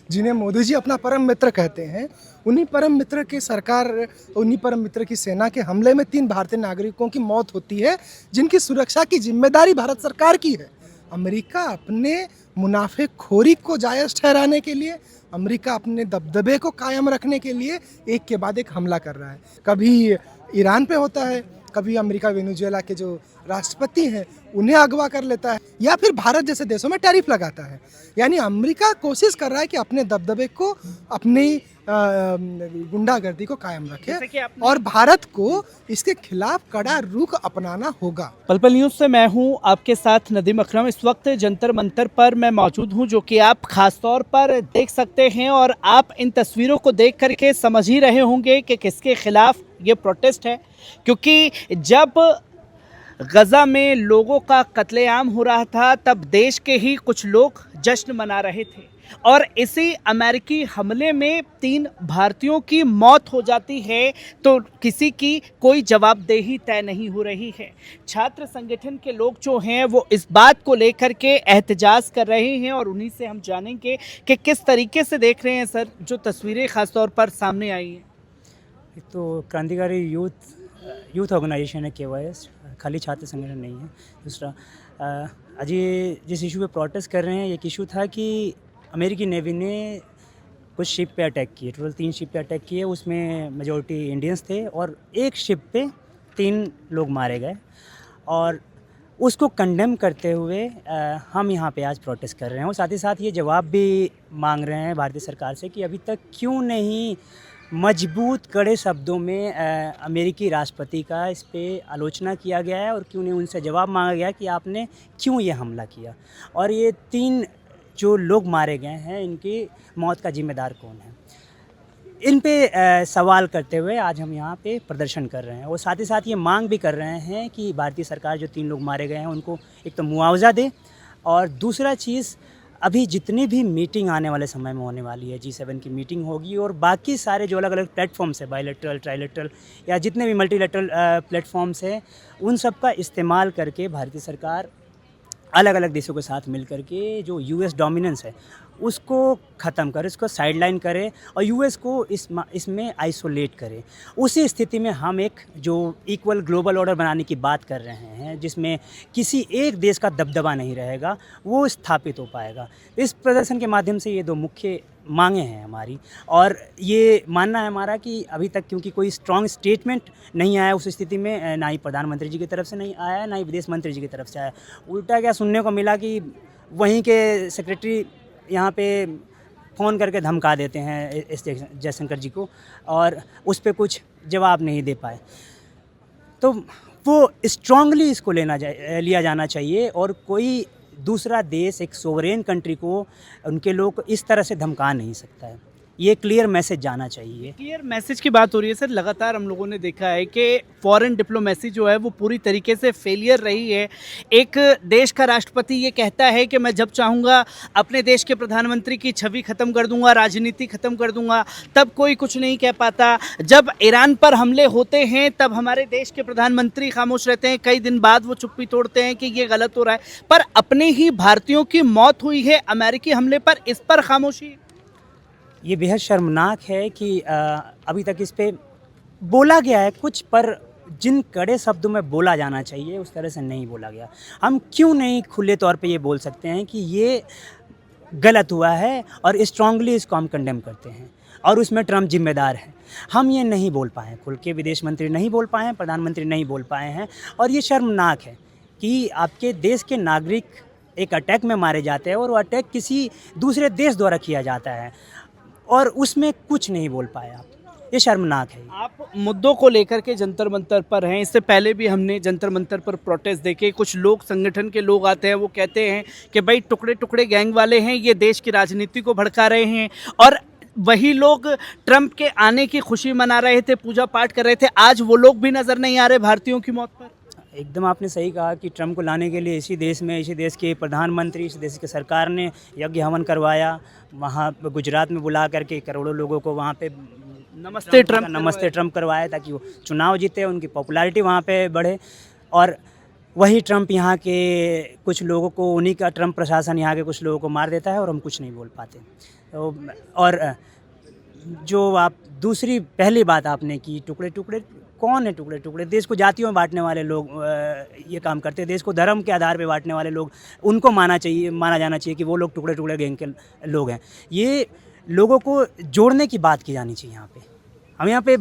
जिन्हें मोदी जी अपना परम मित्र कहते हैं, उन्हीं परम मित्र की सरकार, उन्हीं परम मित्र की सेना के हमले में 3 भारतीय नागरिकों की मौत होती है, जिनकी सुरक्षा की जिम्मेदारी भारत सरकार की है। अमेरिका अपने मुनाफेखोरी को जायज़ ठहराने के लिए, अमेरिका अपने दबदबे को कायम रखने के लिए एक के बाद एक हमला कर रहा है। कभी ईरान पे होता है, कभी अमेरिका वेनेजुएला के जो राष्ट्रपति हैं उन्हें अगवा कर लेता है, या फिर भारत जैसे देशों में टैरिफ लगाता है। यानी अमेरिका कोशिश कर रहा है कि अपने दबदबे को, अपनी गुंडागर्दी को कायम रखे, और भारत को इसके खिलाफ कड़ा रुख अपनाना होगा। पल पल न्यूज़ से मैं हूं आपके साथ नदीम अकरम। इस वक्त जंतर मंतर पर मैं मौजूद हूं, जो कि आप खास तौर पर देख सकते हैं, और आप इन तस्वीरों को देख करके समझ ही रहे होंगे कि किसके खिलाफ ये प्रोटेस्ट है। क्योंकि जब गज़ा में लोगों का कत्लेआम हो रहा था, तब देश के ही कुछ लोग जश्न मना रहे थे, और इसी अमेरिकी हमले में 3 भारतीयों की मौत हो जाती है, तो किसी की कोई जवाबदेही तय नहीं हो रही है। छात्र संगठन के लोग जो हैं वो इस बात को लेकर के एहतजाज कर रहे हैं, और उन्हीं से हम जानेंगे कि किस तरीके से देख रहे हैं सर जो तस्वीरें ख़ास तौर पर सामने आई हैं। एक तो क्रांतिकारी यूथ ऑर्गेनाइजेशन है KYS, खाली छात्र संगठन नहीं है। दूसरा आज ये जिस इशू पे प्रोटेस्ट कर रहे हैं, एक इशू था कि अमेरिकी नेवी ने कुछ शिप पे अटैक किए। टोटल 3 शिप पे अटैक किए, उसमें मेजॉरिटी इंडियंस थे, और एक शिप पे 3 लोग मारे गए। और उसको कंडेम करते हुए हम यहाँ पे आज प्रोटेस्ट कर रहे हैं, और साथ ही साथ ये जवाब भी मांग रहे हैं भारतीय सरकार से कि अभी तक क्यों नहीं मजबूत कड़े शब्दों में अमेरिकी राष्ट्रपति का इस पे आलोचना किया गया है, और क्यों नहीं उनसे जवाब मांगा गया कि आपने क्यों ये हमला किया, और ये 3 जो लोग मारे गए हैं इनकी मौत का जिम्मेदार कौन है। इन पे सवाल करते हुए आज हम यहाँ पे प्रदर्शन कर रहे हैं, और साथ ही साथ ये मांग भी कर रहे हैं कि भारतीय सरकार जो 3 लोग मारे गए हैं उनको एक तो मुआवजा दे, और दूसरा चीज़ अभी जितनी भी मीटिंग आने वाले समय में होने वाली है, G7 की मीटिंग होगी, और बाकी सारे जो अलग अलग प्लेटफॉर्म्स है, बायलैटरल, ट्राइलैटरल या जितने भी मल्टीलैटरल प्लेटफॉर्म्स हैं, उन सब का इस्तेमाल करके भारतीय सरकार अलग अलग देशों के साथ मिल कर के जो US डोमिनेंस है उसको ख़त्म करे, उसको साइडलाइन करे, और US को इसमें आइसोलेट करे। उसी स्थिति में हम एक जो इक्वल ग्लोबल ऑर्डर बनाने की बात कर रहे हैं, जिसमें किसी एक देश का दबदबा नहीं रहेगा, वो स्थापित हो पाएगा। इस प्रदर्शन के माध्यम से ये 2 मुख्य मांगे हैं हमारी, और ये मानना है हमारा कि अभी तक क्योंकि कोई स्ट्रॉन्ग स्टेटमेंट नहीं आया उस स्थिति में, ना ही प्रधानमंत्री जी की तरफ से नहीं आया, ना ही विदेश मंत्री जी की तरफ से आया। उल्टा क्या सुनने को मिला कि वहीं के सेक्रेटरी यहाँ पे फ़ोन करके धमका देते हैं एस जयशंकर जी को, और उस पर कुछ जवाब नहीं दे पाए। तो वो स्ट्रांगली इसको लिया जाना चाहिए, और कोई दूसरा देश एक सोवरेन कंट्री को, उनके लोग को इस तरह से धमका नहीं सकता है। ये क्लियर मैसेज जाना चाहिए। क्लियर मैसेज की बात हो रही है सर। लगातार हम लोगों ने देखा है कि फॉरेन डिप्लोमेसी जो है वो पूरी तरीके से फेलियर रही है। एक देश का राष्ट्रपति ये कहता है कि मैं जब चाहूँगा अपने देश के प्रधानमंत्री की छवि ख़त्म कर दूंगा, राजनीति ख़त्म कर दूंगा, तब कोई कुछ नहीं कह पाता। जब ईरान पर हमले होते हैं तब हमारे देश के प्रधानमंत्री खामोश रहते हैं, कई दिन बाद वो चुप्पी तोड़ते हैं कि ये गलत हो रहा है। पर अपने ही भारतीयों की मौत हुई है अमेरिकी हमले पर, इस पर खामोशी। ये बेहद शर्मनाक है कि अभी तक इस पे बोला गया है कुछ, पर जिन कड़े शब्दों में बोला जाना चाहिए उस तरह से नहीं बोला गया। हम क्यों नहीं खुले तौर पे ये बोल सकते हैं कि ये गलत हुआ है, और स्ट्रांगली इसको हम कंडेम करते हैं, और उसमें ट्रम्प जिम्मेदार है। हम ये नहीं बोल पाए, खुल के विदेश मंत्री नहीं बोल पाए हैं, प्रधानमंत्री नहीं बोल पाए हैं, और ये शर्मनाक है कि आपके देश के नागरिक एक अटैक में मारे जाते हैं, और वो अटैक किसी दूसरे देश द्वारा किया जाता है, और उसमें कुछ नहीं बोल पाए आप। ये शर्मनाक है। आप मुद्दों को लेकर के जंतर मंतर पर हैं। इससे पहले भी हमने जंतर मंतर पर प्रोटेस्ट देखे। कुछ लोग, संगठन के लोग आते हैं, वो कहते हैं कि भाई टुकड़े टुकड़े गैंग वाले हैं, ये देश की राजनीति को भड़का रहे हैं, और वही लोग ट्रंप के आने की खुशी मना रहे थे, पूजा पाठ कर रहे थे। आज वो लोग भी नज़र नहीं आ रहे भारतीयों की मौत पर। एकदम आपने सही कहा कि ट्रम्प को लाने के लिए इसी देश में, इसी देश के प्रधानमंत्री, इसी देश की सरकार ने यज्ञ हवन करवाया। वहाँ गुजरात में बुला करके करोड़ों लोगों को वहाँ पे नमस्ते ट्रम्प करवाया, ताकि वो चुनाव जीते, उनकी पॉपुलैरिटी वहाँ पे बढ़े। और वही ट्रम्प यहाँ के कुछ लोगों को, उन्हीं का ट्रम्प प्रशासन यहाँ के कुछ लोगों को मार देता है, और हम कुछ नहीं बोल पाते। तो और जो आप दूसरी पहली बात आपने की, टुकड़े टुकड़े कौन है टुकड़े टुकड़े? देश को जातियों में बांटने वाले लोग ये काम करते हैं। देश को धर्म के आधार पे बांटने वाले लोग, उनको माना जाना चाहिए कि वो लोग टुकड़े टुकड़े गैंग के लोग हैं। ये लोगों को जोड़ने की बात की जानी चाहिए यहाँ पे। हम यहाँ पे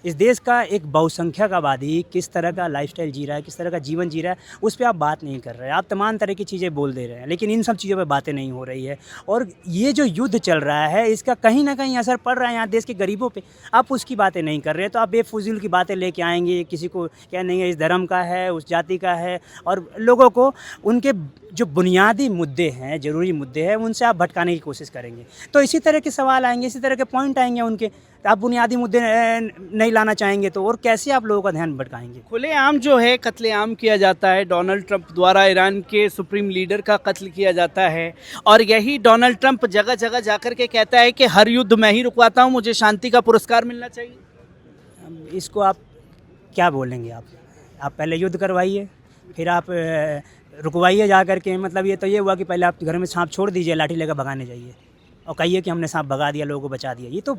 इस देश का एक बहुसंख्यक आबादी किस तरह का लाइफस्टाइल जी रहा है, किस तरह का जीवन जी रहा है, उस पे आप बात नहीं कर रहे हैं। आप तमाम तरह की चीज़ें बोल दे रहे हैं, लेकिन इन सब चीज़ों पे बातें नहीं हो रही है। और ये जो युद्ध चल रहा है, इसका कहीं ना कहीं असर पड़ रहा है यहाँ देश के गरीबों पे। आप उसकी बातें नहीं कर रहे, तो आप बेफजूल की बातें लेके आएंगे, किसी को क्या नहीं है, इस धर्म का है, उस जाति का है, और लोगों को उनके जो बुनियादी मुद्दे हैं, ज़रूरी मुद्दे हैं, उनसे आप भटकाने की कोशिश करेंगे। तो इसी तरह के सवाल आएंगे, इसी तरह के पॉइंट आएंगे उनके। तो आप बुनियादी मुद्दे नहीं लाना चाहेंगे तो और कैसे आप लोगों का ध्यान भटकाएंगे? खुलेआम जो है कत्लेआम किया जाता है, डोनाल्ड ट्रंप द्वारा ईरान के सुप्रीम लीडर का कत्ल किया जाता है, और यही डोनाल्ड ट्रंप जगह जगह जाकर के कहता है कि हर युद्ध मैं ही रुकवाता हूँ, मुझे शांति का पुरस्कार मिलना चाहिए। इसको आप क्या बोलेंगे? आप पहले युद्ध करवाइए, फिर आप रुकवाइए जा कर के। मतलब ये तो ये हुआ कि पहले आप घर में सांप छोड़ दीजिए, लाठी लेकर भगाने जाइए और कहिए कि हमने सांप भगा दिया, लोगों को बचा दिया। ये तो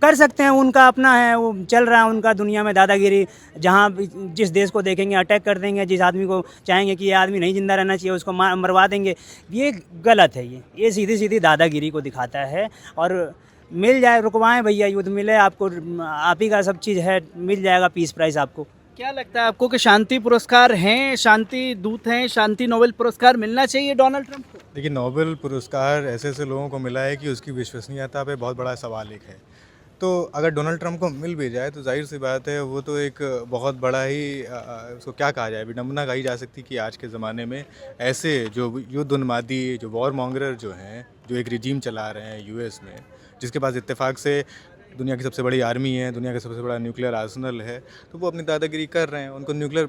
कर सकते हैं, उनका अपना है, वो चल रहा है उनका दुनिया में दादागिरी। जहाँ जिस देश को देखेंगे अटैक कर देंगे, जिस आदमी को चाहेंगे कि ये आदमी नहीं जिंदा रहना चाहिए उसको मरवा देंगे। ये गलत है। ये सीधी सीधी दादागिरी को दिखाता है। और मिल जाए, रुकवाएं भैया, युद्ध मिले आपको, आप ही का सब चीज़ है, मिल जाएगा पीस प्राइस आपको। क्या लगता है आपको कि शांति पुरस्कार हैं, शांति दूत हैं, शांति नोबेल पुरस्कार मिलना चाहिए डोनाल्ड ट्रंप को? देखिए, नोबेल पुरस्कार ऐसे ऐसे लोगों को मिला है कि उसकी विश्वसनीयता पे बहुत बड़ा सवाल एक है। तो अगर डोनाल्ड ट्रंप को मिल भी जाए तो जाहिर सी बात है, वो तो एक बहुत बड़ा ही उसको क्या कहा जाए, विडम्बना कही जा सकती कि आज के ज़माने में ऐसे जो युद्ध उन्मादी, जो वॉर मॉन्गरर जो हैं, जो एक रिजीम चला रहे हैं यूएस में, जिसके पास इत्तेफाक से दुनिया की सबसे बड़ी आर्मी है, दुनिया का सबसे बड़ा न्यूक्लियर आर्सेनल है, तो वो अपनी दादागिरी कर रहे हैं। उनको न्यूक्लियर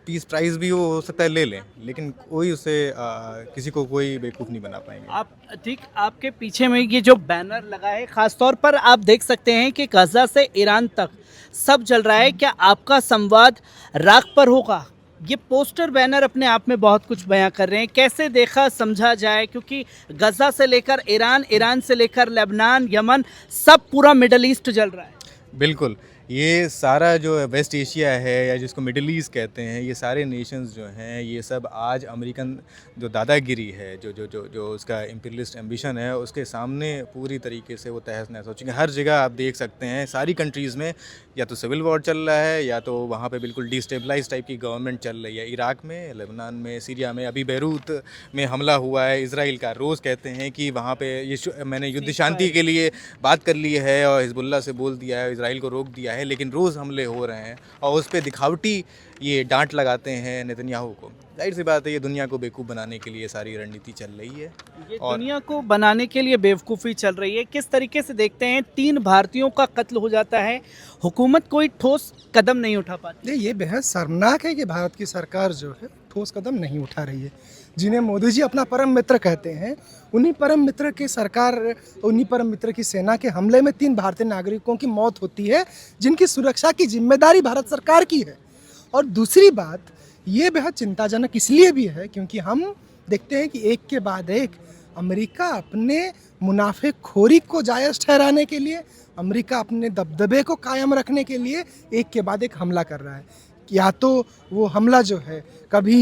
पीस प्राइज़ भी वो हो सकता है ले लें, लेकिन कोई उसे किसी को कोई बेवकूफ़ नहीं बना पाएंगे। आप ठीक, आपके पीछे में ये जो बैनर लगा है, खासतौर पर आप देख सकते हैं कि गाजा से ईरान तक सब चल रहा है। क्या आपका संवाद राख पर होगा? ये पोस्टर बैनर अपने आप में बहुत कुछ बयां कर रहे हैं। कैसे देखा समझा जाए, क्योंकि गाजा से लेकर ईरान, ईरान से लेकर लेबनान, यमन, सब पूरा मिडल ईस्ट जल रहा है। बिल्कुल, ये सारा जो वेस्ट एशिया है या जिसको मिडिल ईस्ट कहते हैं, ये सारे नेशंस जो हैं, ये सब आज अमेरिकन जो दादागिरी है, जो जो जो जो उसका इम्पीरियलिस्ट एम्बिशन है, उसके सामने पूरी तरीके से वो तहस नहस हो चुके हैं। हर जगह आप देख सकते हैं, सारी कंट्रीज़ में या तो सिविल वॉर चल रहा है, या तो वहाँ पे बिल्कुल डिस्टेबलाइज टाइप की गवर्नमेंट चल रही है। इराक में, लेबनान में, सीरिया में, अभी बैरूत में हमला हुआ है इसराइल का। रोज़ कहते हैं कि वहाँ पे ये मैंने युद्ध शांति के लिए बात कर ली है और हिजबुल्लाह से बोल दिया है, इसराइल को रोक दिया है, लेकिन रोज़ हमले हो रहे हैं और उस पर दिखावटी ये डांट लगाते हैं नेतन्याहू को। जाहिर सी बात है, ये दुनिया को बेवकूफ़ बनाने के लिए सारी रणनीति चल रही है। ये दुनिया को बनाने के लिए बेवकूफ़ी चल रही है। किस तरीके से देखते हैं, 3 भारतीयों का कत्ल हो जाता है, हुकूमत कोई ठोस कदम नहीं उठा पाती? ये बेहद शर्मनाक है कि भारत की सरकार जो है ठोस कदम नहीं उठा रही है। जिन्हें मोदी जी अपना परम मित्र कहते हैं, उन्हीं परम मित्र की सरकार, उन्हीं परम मित्र की सेना के हमले में 3 भारतीय नागरिकों की मौत होती है, जिनकी सुरक्षा की जिम्मेदारी भारत सरकार की है। और दूसरी बात, ये बेहद चिंताजनक इसलिए भी है क्योंकि हम देखते हैं कि एक के बाद एक अमेरिका अपने मुनाफेखोरी को जायज़ ठहराने के लिए, अमेरिका अपने दबदबे को कायम रखने के लिए एक के बाद एक हमला कर रहा है। या तो वो हमला जो है कभी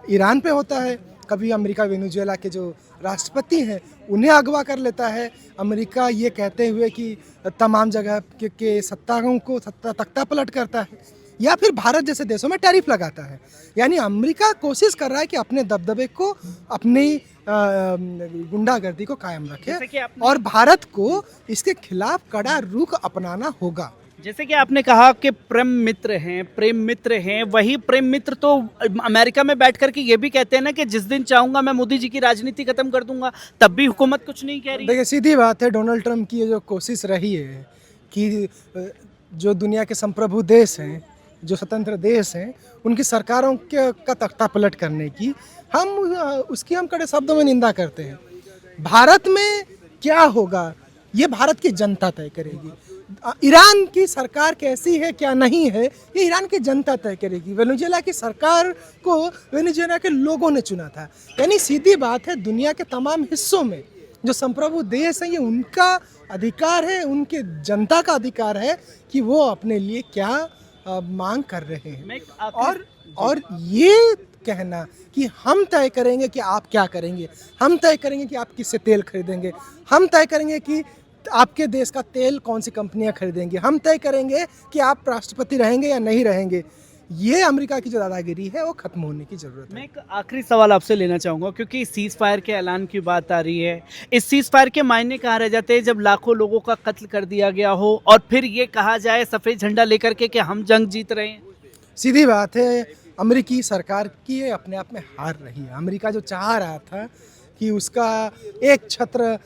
ईरान पे होता है, कभी अमेरिका वेनेजुएला के जो राष्ट्रपति हैं उन्हें अगवा कर लेता है, अमेरिका ये कहते हुए कि तमाम जगह के सत्ताओं को तख्ता पलट करता है, या फिर भारत जैसे देशों में टैरिफ लगाता है। यानी अमेरिका कोशिश कर रहा है कि अपने दबदबे को, अपनी गुंडागर्दी को कायम रखे, और भारत को इसके खिलाफ कड़ा रुख अपनाना होगा। जैसे कि आपने कहा कि प्रेम मित्र हैं, वही प्रेम मित्र तो अमेरिका में बैठ कर के ये भी कहते हैं ना कि जिस दिन चाहूँगा मैं मोदी जी की राजनीति खत्म कर दूंगा, तब भी हुकूमत कुछ नहीं कह रही। देखिए, सीधी बात है, डोनाल्ड ट्रंप की ये जो कोशिश रही है कि जो दुनिया के संप्रभु देश हैं, जो स्वतंत्र देश हैं, उनकी सरकारों का तख्ता पलट करने की, उसकी हम कड़े शब्दों में निंदा करते हैं। भारत में क्या होगा ये भारत की जनता तय करेगी। ईरान की सरकार कैसी है, क्या नहीं है, ये ईरान की जनता तय करेगी। वेनेजुएला की सरकार को वेनेजुएला के लोगों ने चुना था। यानी सीधी बात है, दुनिया के तमाम हिस्सों में जो संप्रभु देश है ये उनका अधिकार है, उनके जनता का अधिकार है कि वो अपने लिए क्या मांग कर रहे हैं। मैं आखिर- और ये कहना कि हम तय करेंगे कि आप क्या करेंगे, हम तय करेंगे कि आप किससे तेल खरीदेंगे, हम तय करेंगे कि आपके देश का तेल कौन सी कंपनियां खरीदेंगी, हम तय करेंगे कि आप राष्ट्रपति रहेंगे या नहीं रहेंगे, ये अमेरिका की जो दादागिरी है वो खत्म होने की जरूरत है। मैं एक आखिरी सवाल आपसे लेना चाहूँगा, क्योंकि सीज़ फायर के ऐलान की बात आ रही है। इस सीज़ फायर के मायने कहाँ रह जाते हैं जब लाखों लोगों का कत्ल कर दिया गया हो और फिर ये कहा जाए सफ़ेद झंडा लेकर के कि हम जंग जीत रहे हैं। सीधी बात है, अमेरिकी सरकार की ये अपने आप में हार रही है। अमेरिका जो चाह रहा था कि उसका एक छत्र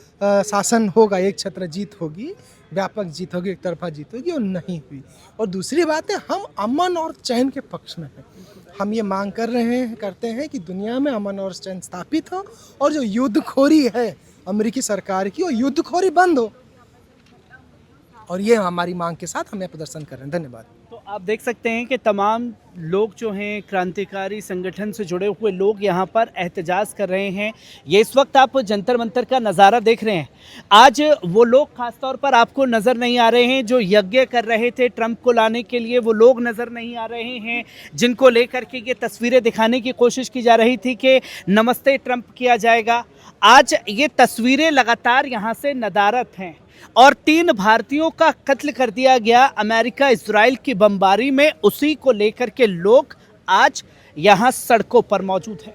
शासन होगा, एक छत्र जीत होगी, व्यापक जीत होगी, एक तरफा जीत होगी, वो नहीं हुई। और दूसरी बात है, हम अमन और चैन के पक्ष में हैं। हम ये मांग करते हैं कि दुनिया में अमन और चैन स्थापित हो और जो युद्धखोरी है अमेरिकी सरकार की, वो युद्धखोरी बंद हो। और ये हमारी मांग के साथ हम ये प्रदर्शन कर रहे हैं। धन्यवाद। तो आप देख सकते हैं कि तमाम लोग जो हैं क्रांतिकारी संगठन से जुड़े हुए लोग यहाँ पर एहतजाज कर रहे हैं। ये इस वक्त आप जंतर मंतर का नज़ारा देख रहे हैं। आज वो लोग खासतौर पर आपको नज़र नहीं आ रहे हैं जो यज्ञ कर रहे थे ट्रंप को लाने के लिए, वो लोग नज़र नहीं आ रहे हैं जिनको लेकर के ये तस्वीरें दिखाने की कोशिश की जा रही थी कि नमस्ते ट्रंप किया जाएगा। आज ये तस्वीरें लगातार यहाँ से नदारत हैं और 3 भारतीयों का कत्ल कर दिया गया अमेरिका इजराइल की बमबारी में। उसी को लेकर के लोग आज यहाँ सड़कों पर मौजूद हैं।